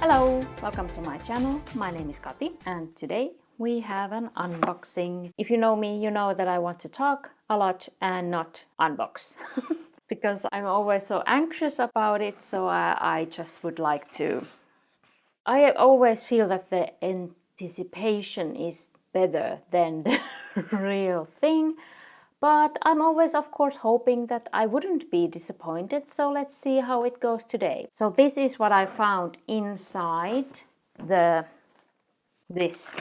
Hello, welcome to my channel. My name is Kati and today we have an unboxing. If you know me, you know that I want to talk a lot and not unbox. Because I'm always so anxious about it, so I just would like to... I always feel that the anticipation is better than the real thing. But I'm always, of course, hoping that I wouldn't be disappointed, so let's see how it goes today. So this is what I found inside this.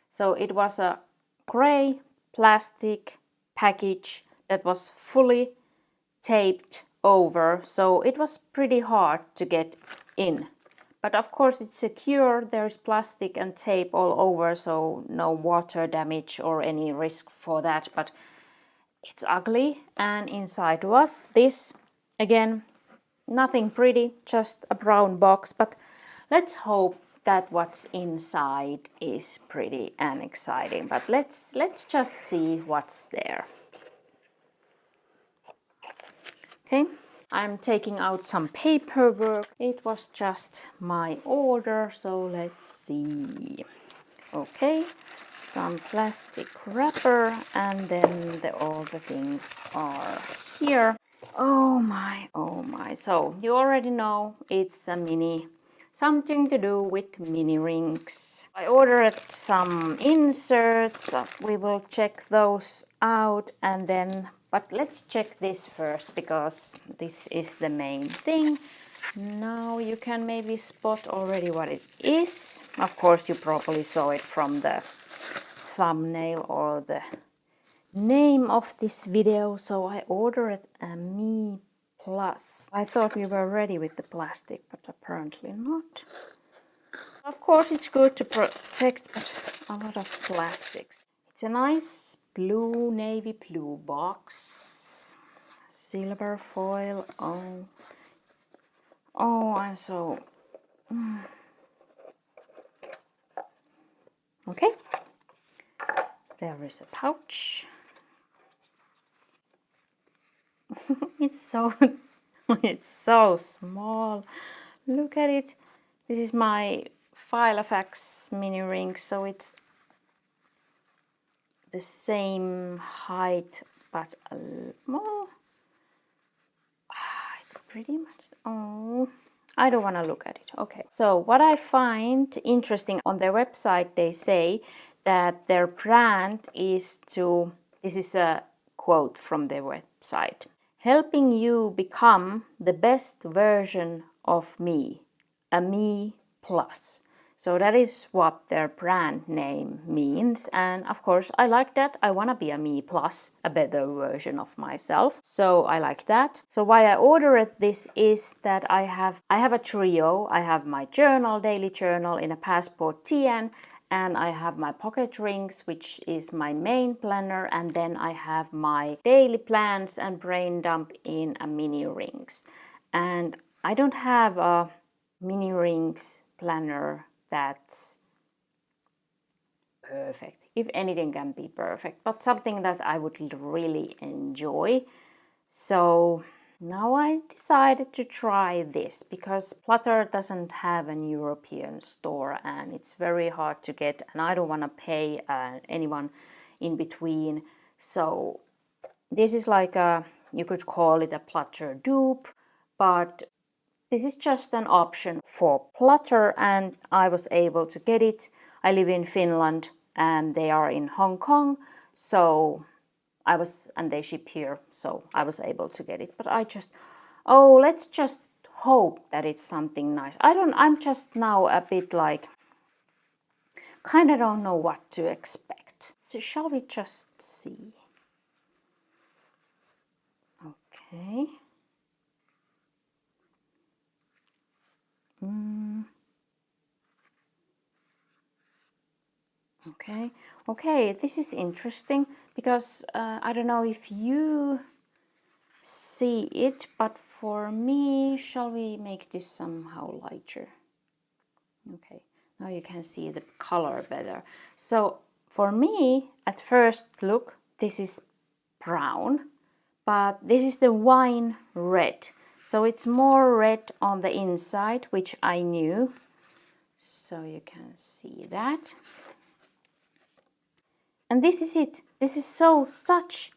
So it was a gray plastic package that was fully taped over, so it was pretty hard to get in. But of course it's secure, there's plastic and tape all over, so no water damage or any risk for that. But it's ugly, and inside was this. Again, nothing pretty, just a brown box, but let's hope that what's inside is pretty and exciting. But let's just see what's there. Okay, I'm taking out some paperwork. It was just my order, so let's see. Okay, some plastic wrapper, and then all the things are here. Oh my, so you already know it's a mini, something to do with mini rings. I ordered some inserts, we will check those out, and then, but let's check this first because this is the main thing. Now you can maybe spot already what it is. Of course you probably saw it from the thumbnail or the name of this video. So I ordered a MeePlus. I thought we were ready with the plastic, but apparently not. Of course it's good to protect, but a lot of plastics. It's a nice blue, navy blue box. Silver foil. Oh, I'm so... Okay. There is a pouch. It's so small. Look at it. This is my Filofax mini ring, so it's the same height, but well, it's pretty much... Oh, I don't want to look at it. Okay, so what I find interesting on their website, they say that their brand is to... This is a quote from their website. Helping you become the best version of me, a MeePlus. So that is what their brand name means, and of course I like that. I want to be a MeePlus, a better version of myself, so I like that. So why I ordered this is that I have a trio. I have my journal, daily journal in a Passport TN, and I have my pocket rings, which is my main planner, and then I have my daily plans and brain dump in a mini rings. And I don't have a mini rings planner that's perfect. If anything can be perfect, but something that I would really enjoy. So now I decided to try this because Flutter doesn't have an European store and it's very hard to get, and I don't want to pay anyone in between. So this is like a, you could call it a Flutter dupe, but this is just an option for Flutter, and I was able to get it. I live in Finland and they are in Hong Kong, so and they ship here, so I was able to get it. But I just, let's just hope that it's something nice. I'm just now a bit like, kind of don't know what to expect. So shall we just see? Okay. Okay, this is interesting because I don't know if you see it, but for me, shall we make this somehow lighter? Okay, now you can see the color better. So for me, at first look, this is brown, but this is the wine red. So it's more red on the inside, which I knew. So you can see that. And this is it. This is such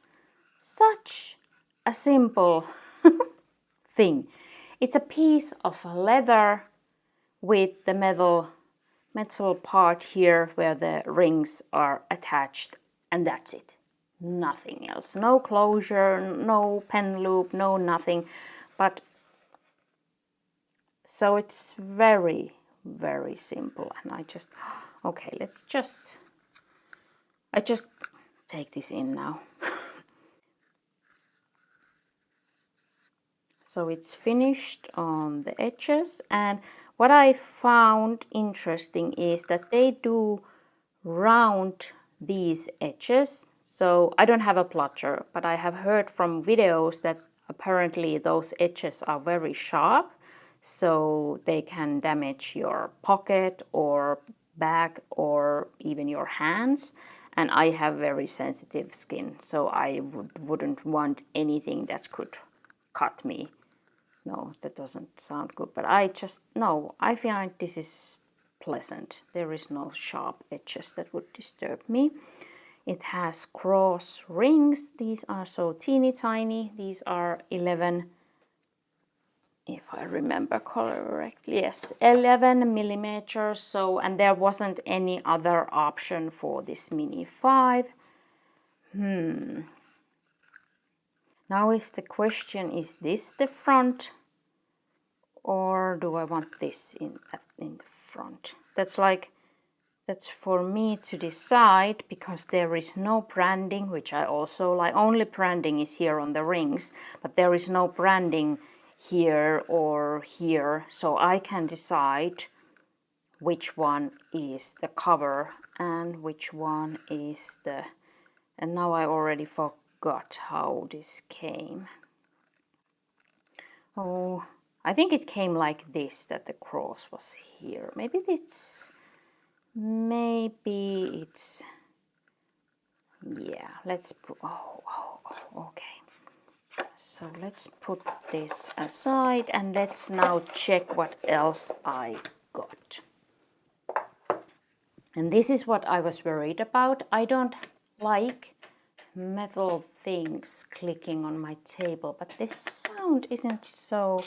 a simple thing. It's a piece of leather with the metal part here where the rings are attached, and that's it. Nothing else. No closure, no pen loop, no nothing. But so it's very, very simple. And I just, okay, I just take this in now. So it's finished on the edges, and what I found interesting is that they do round these edges. So I don't have a plotter, but I have heard from videos that apparently those edges are very sharp, so they can damage your pocket or bag or even your hands. And I have very sensitive skin, so I wouldn't want anything that could cut me. No, that doesn't sound good, but I find this is pleasant. There is no sharp edges that would disturb me. It has cross rings. These are so teeny tiny. These are 11, if I remember correctly, yes, 11 millimeters. So, and there wasn't any other option for this Mini 5. Now is the question, is this the front or do I want this in the front? That's for me to decide, because there is no branding, which I also like. Only branding is here on the rings, but there is no branding here or here, so I can decide which one is the cover and which one is the, and now I already forgot how this came. Oh, I think it came like this, that the cross was here. Maybe it's, yeah, let's put, okay. So let's put this aside and let's now check what else I got. And this is what I was worried about. I don't like metal things clicking on my table, but this sound isn't so,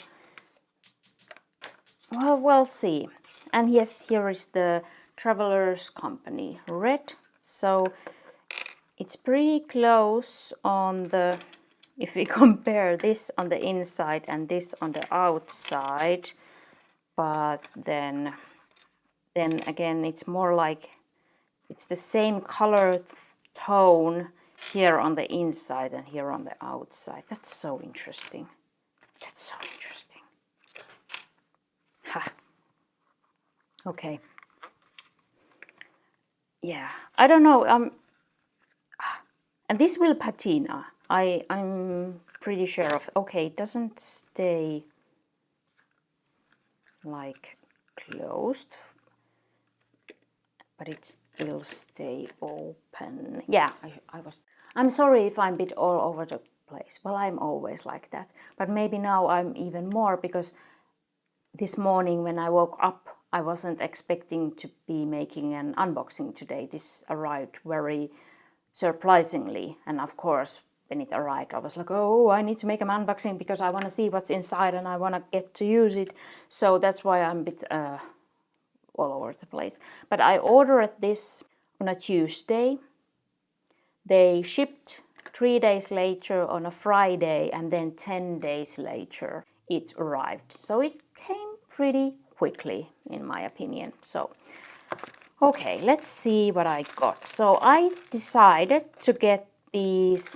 well, we'll see. And yes, here is the Travelers Company red. So it's pretty close on the, if we compare this on the inside and this on the outside, but then again it's more like it's the same color tone here on the inside and here on the outside. That's so interesting. That's so interesting. Ha. Okay. Yeah, I don't know. And this will patina. I'm pretty sure of. Okay, it doesn't stay like closed, but it will stay open. Yeah, I'm sorry if I'm a bit all over the place. Well, I'm always like that. But maybe now I'm even more, because this morning when I woke up, I wasn't expecting to be making an unboxing today. This arrived very surprisingly, and of course when it arrived I was like, oh, I need to make an unboxing because I want to see what's inside and I want to get to use it. So that's why I'm a bit all over the place. But I ordered this on a Tuesday. They shipped 3 days later on a Friday, and then 10 days later it arrived. So it came pretty quickly, in my opinion. So okay, let's see what I got. So I decided to get these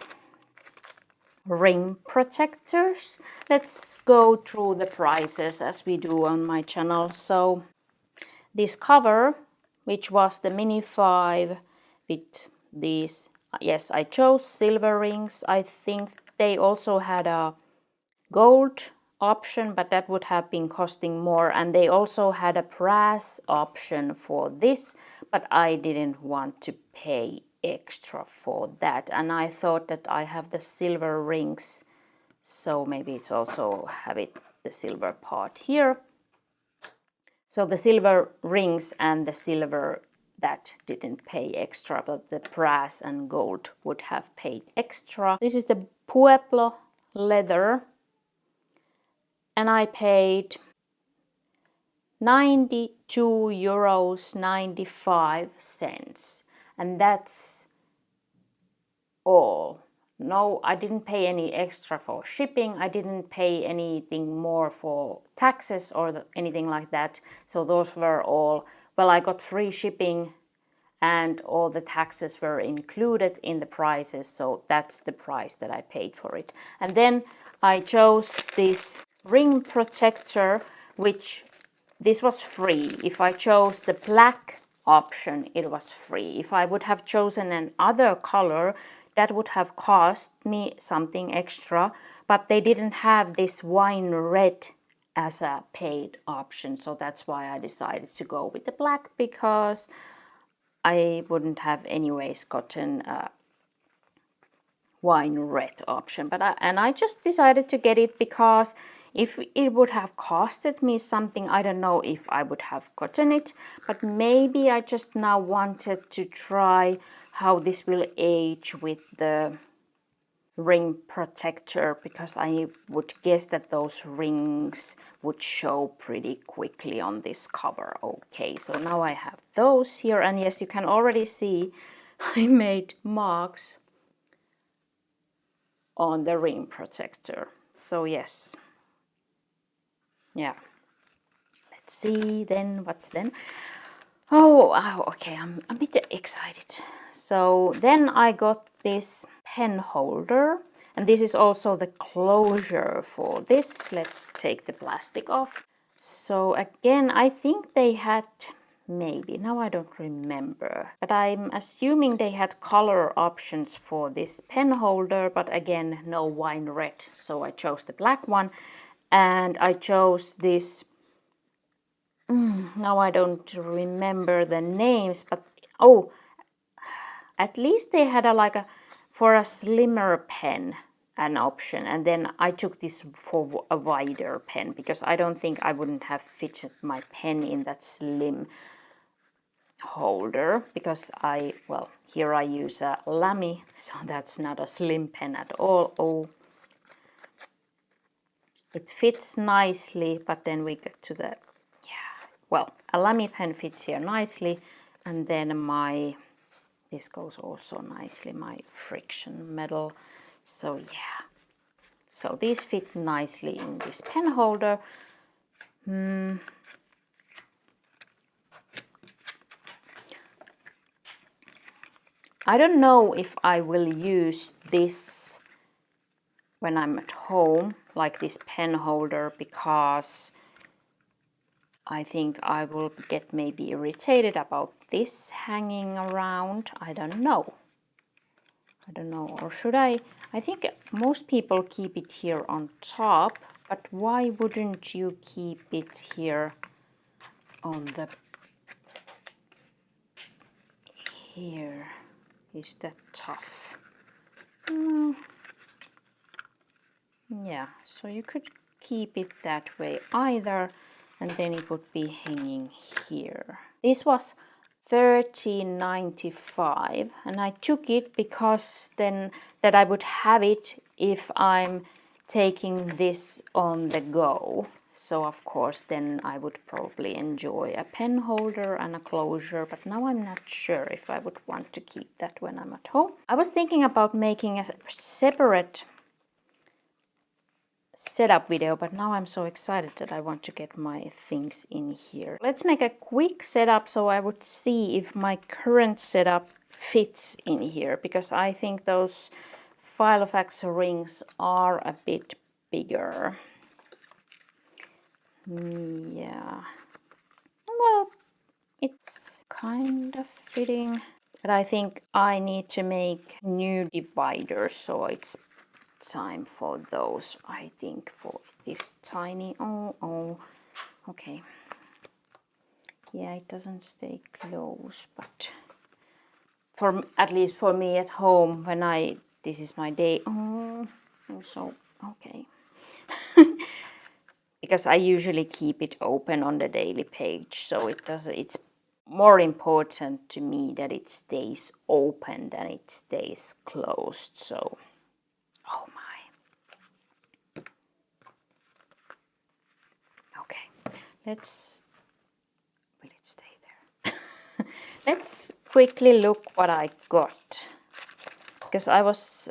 ring protectors. Let's go through the prices as we do on my channel. So this cover, which was the Mini 5 with these, yes, I chose silver rings. I think they also had a gold option, but that would have been costing more, and they also had a brass option for this, but I didn't want to pay extra for that, and I thought that I have the silver rings so maybe it's also have it the silver part here. So the silver rings and the silver that didn't pay extra, but the brass and gold would have paid extra. This is the Pueblo leather, and I paid €92.95, and that's all. No, I didn't pay any extra for shipping. I didn't pay anything more for taxes or anything like that. So those were all, well, I got free shipping and all the taxes were included in the prices. So that's the price that I paid for it. And then I chose this ring protector, which this was free. If I chose the black option, it was free. If I would have chosen another color, that would have cost me something extra, but they didn't have this wine red as a paid option. So that's why I decided to go with the black, because I wouldn't have anyways gotten a wine red option. But I just decided to get it because if it would have costed me something, I don't know if I would have gotten it, but maybe I just now wanted to try how this will age with the ring protector, because I would guess that those rings would show pretty quickly on this cover. Okay, so now I have those here, and yes, you can already see I made marks on the ring protector. So yes, yeah, let's see then what's then. Oh, okay, I'm a bit excited. So then I got this pen holder, and this is also the closure for this. Let's take the plastic off. So again, I think they had, maybe, now I don't remember, but I'm assuming they had color options for this pen holder, but again, no wine red. So I chose the black one, and I chose this, now I don't remember the names, but oh, at least they had for a slimmer pen an option, and then I took this for a wider pen because I don't think I wouldn't have fitted my pen in that slim holder, because well, here I use a Lamy, so that's not a slim pen at all. Oh, it fits nicely, but then we get to the, well, a Lamy pen fits here nicely, and then this goes also nicely, my friction metal. So yeah, so these fit nicely in this pen holder. I don't know if I will use this when I'm at home, like this pen holder, because I think I will get maybe irritated about this hanging around. I don't know. Or should I? I think most people keep it here on top, but why wouldn't you keep it here on the, here? Is that tough? Yeah, so you could keep it that way either, and then it would be hanging here. This was $13.95, and I took it because then that I would have it if I'm taking this on the go. So of course then I would probably enjoy a pen holder and a closure, but now I'm not sure if I would want to keep that when I'm at home. I was thinking about making a separate setup video, but now I'm so excited that I want to get my things in here. Let's make a quick setup so I would see if my current setup fits in here, because I think those Filofax rings are a bit bigger. Yeah, well, it's kind of fitting, but I think I need to make new dividers, so it's time for those, I think, for this tiny, okay, yeah, it doesn't stay close, but at least for me at home, when this is my day, I'm so Okay. Because I usually keep it open on the daily page, so it's more important to me that it stays open than it stays closed. So, oh my. Okay, will it stay there? Let's quickly look what I got. Because I was,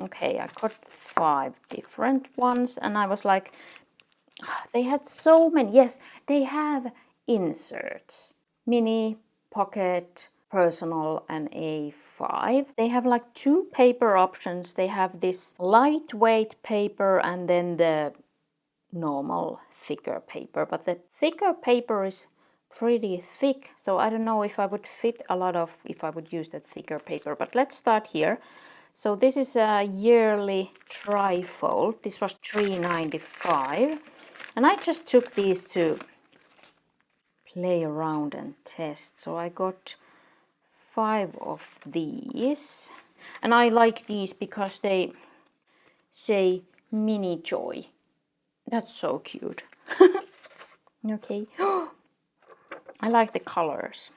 okay, I got 5 different ones and I was like, they had so many. Yes, they have inserts. Mini, pocket, personal and A5. They have like 2 paper options. They have this lightweight paper and then the normal thicker paper. But the thicker paper is pretty thick, so I don't know if I would fit a lot of, if I would use the thicker paper. But let's start here. So this is a yearly trifold. This was $3.95. And I just took these to play around and test. So I got 5 of these. And I like these because they say mini joy. That's so cute. Okay. I like the colors.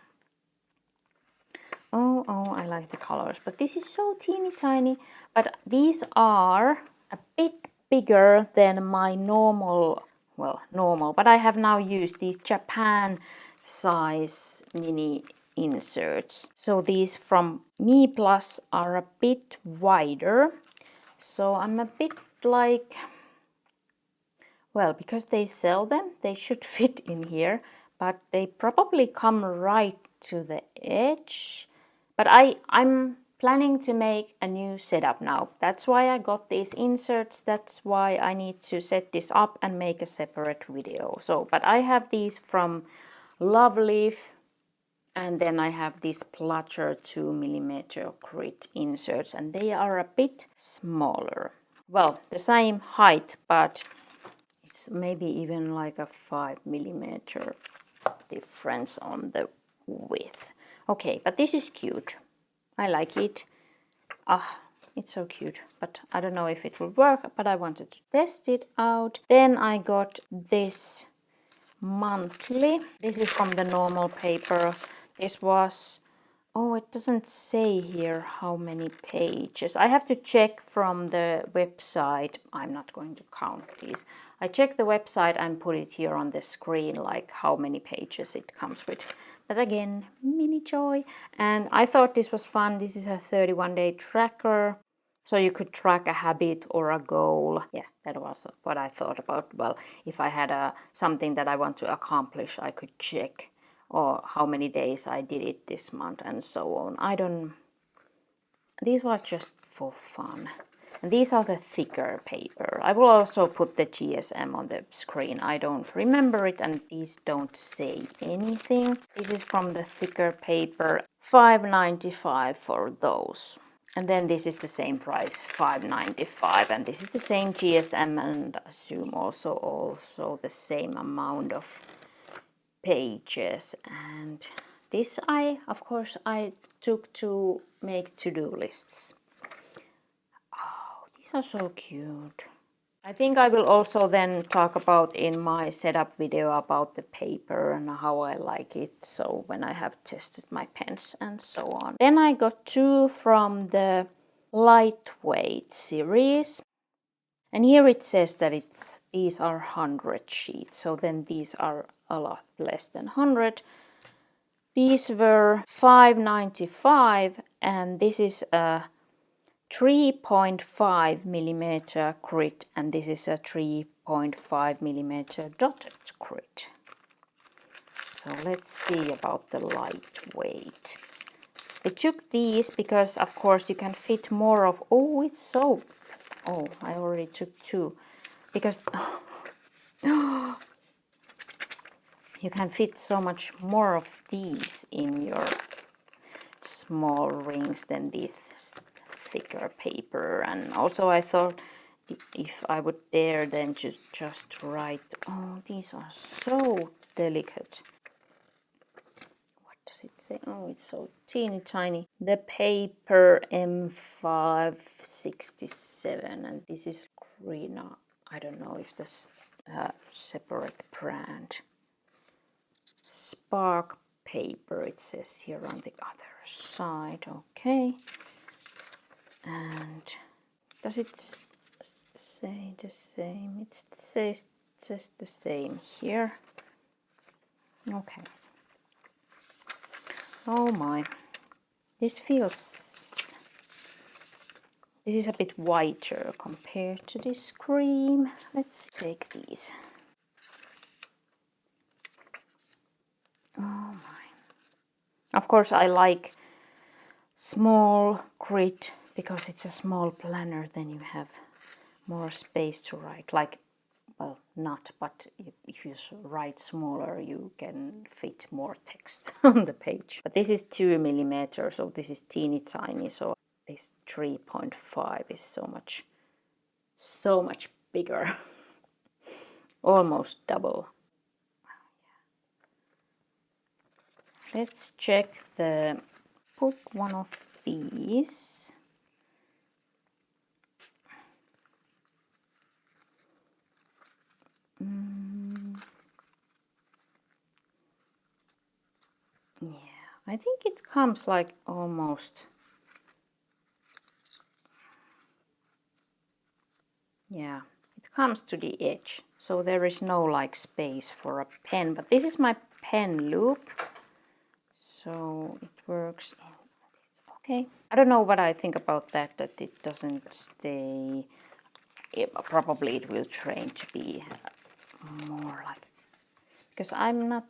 Oh, I like the colors. But this is so teeny tiny. But these are a bit bigger than my normal, well, normal. But I have now used these Japan size mini inserts. So these from MeePlus are a bit wider. So I'm a bit like, well, because they sell them, they should fit in here. But they probably come right to the edge. But I'm planning to make a new setup now. That's why I got these inserts. That's why I need to set this up and make a separate video. So, but I have these from Loveleaf. And then I have this Plunger 2mm grit inserts. And they are a bit smaller. Well, the same height, but it's maybe even like a 5mm difference on the width. Okay, but this is cute. I like it. Ah, it's so cute. But I don't know if it will work, but I wanted to test it out. Then I got this monthly. This is from the normal paper. This was, oh, it doesn't say here how many pages. I have to check from the website. I'm not going to count these. I check the website and put it here on the screen, like how many pages it comes with. But again, mini joy. And I thought this was fun. This is a 31-day tracker. So you could track a habit or a goal. Yeah, that was what I thought about. Well, if I had something that I want to accomplish, I could check or how many days I did it this month and so on. These were just for fun. And these are the thicker paper. I will also put the GSM on the screen. I don't remember it and these don't say anything. This is from the thicker paper. $5.95 for those. And then this is the same price, $5.95. And this is the same GSM and assume also the same amount of pages. And this of course I took to make to-do lists. Oh, these are so cute. I think I will also then talk about in my setup video about the paper and how I like it. So when I have tested my pens and so on. Then I got 2 from the lightweight series. And here it says that these are 100 sheets. So then these are a lot less than 100. These were $5.95 and this is a 3.5mm grit and this is a 3.5mm dotted grit. So let's see about the lightweight. I took these because of course you can fit more of, oh, it's so, oh, I already took 2 because you can fit so much more of these in your small rings than this thicker paper. And also I thought if I would dare then just write, oh, these are so delicate. What does it say? Oh, it's so teeny tiny. The paper M567 and this is green. I don't know if this separate brand. Spark paper, it says here on the other side. Okay. And does it say the same? It says the same here. Okay. Oh my. This is a bit whiter compared to this cream. Let's take these. Oh my. Of course I like small grid because it's a small planner, then you have more space to write. Like, well, not, but if you write smaller, you can fit more text on the page. But this is 2 millimeters, so this is teeny tiny. So this 3.5 is so much bigger, almost double. Let's check put one of these. Yeah, I think it comes like almost. Yeah, it comes to the edge, so there is no like space for a pen. But this is my pen loop, so it works. Okay, I don't know what I think about that it doesn't stay. Probably it will train to be more like, because I'm not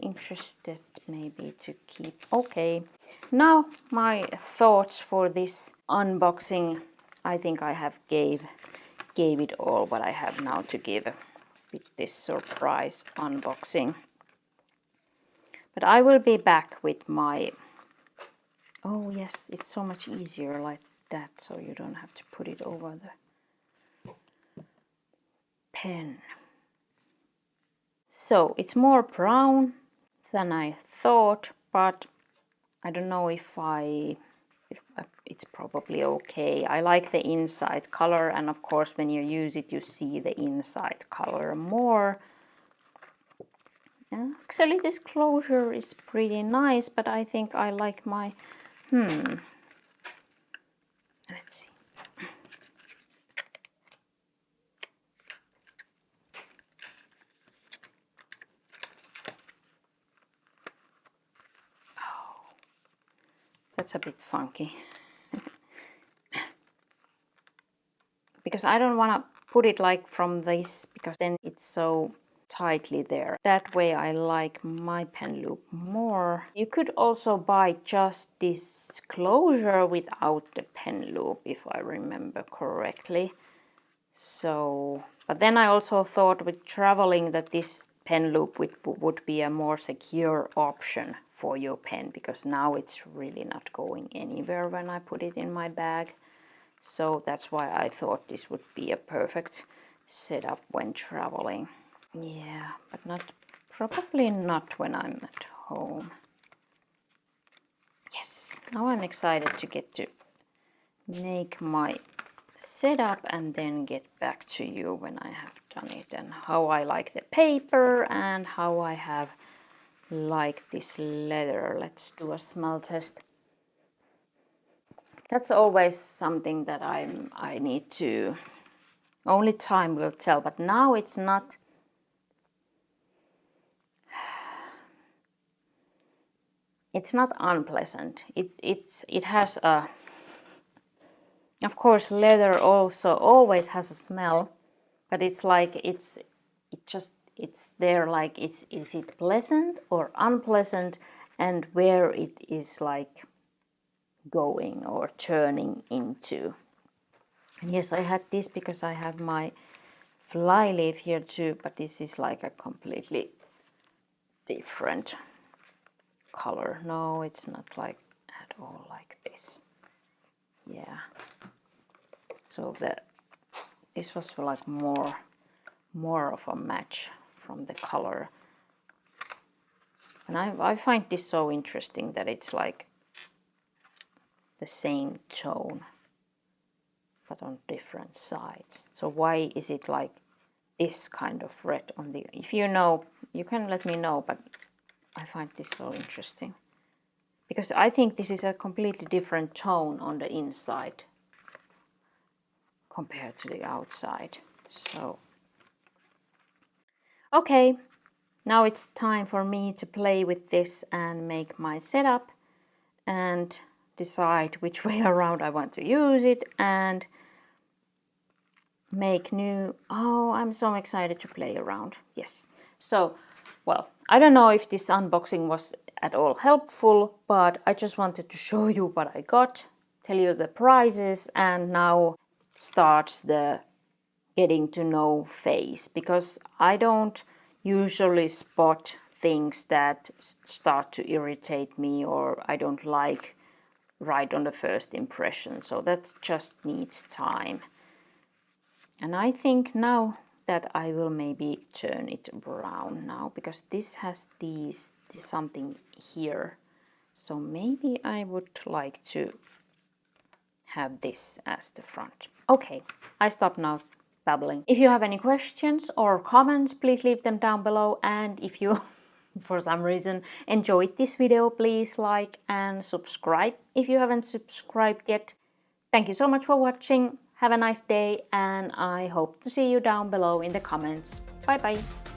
interested maybe to keep. Okay, now my thoughts for this unboxing. I think I have gave it all what I have now to give with this surprise unboxing. But I will be back with my... Oh yes, it's so much easier like that, so you don't have to put it over the pen. So it's more brown than I thought, but I don't know if it's probably okay. I like the inside color, and of course when you use it you see the inside color more. Actually this closure is pretty nice, but I think I like my... Let's see. Oh, that's a bit funky. Because I don't want to put it like from this, because then it's so tightly there. That way I like my pen loop more. You could also buy just this closure without the pen loop, if I remember correctly. So, but then I also thought with traveling that this pen loop would be a more secure option for your pen, because now it's really not going anywhere when I put it in my bag. So that's why I thought this would be a perfect setup when traveling. Yeah, but probably not when I'm at home. Yes, now I'm excited to get to make my setup and then get back to you when I have done it, and how I like the paper and how I have liked this leather. Let's do a smell test. That's always something that I need to... Only time will tell, but now it's not... It's not unpleasant. It has a... Of course, leather also always has a smell, but it's like it's there, like is it pleasant or unpleasant, and where it is like going or turning into. And yes, I had this because I have my flyleaf here too, but this is like a completely different color. No, it's not like at all like this. Yeah. So this was like more of a match from the color. And I find this so interesting that it's like the same tone. but on different sides. So why is it like this kind of red on the... If you know, you can let me know, but I find this so interesting. Because I think this is a completely different tone on the inside compared to the outside. So, okay, now it's time for me to play with this and make my setup and decide which way around I want to use it and make new... Oh, I'm so excited to play around. Yes. So, well, I don't know if this unboxing was at all helpful, but I just wanted to show you what I got, tell you the prices, and now starts the getting to know phase, because I don't usually spot things that start to irritate me or I don't like right on the first impression. So that just needs time. And I think now that I will maybe turn it brown now, because this has these something here. So maybe I would like to have this as the front. Okay, I stop now babbling. If you have any questions or comments, please leave them down below. And if you, for some reason, enjoyed this video, please like and subscribe if you haven't subscribed yet. Thank you so much for watching. Have a nice day, and I hope to see you down below in the comments. Bye bye.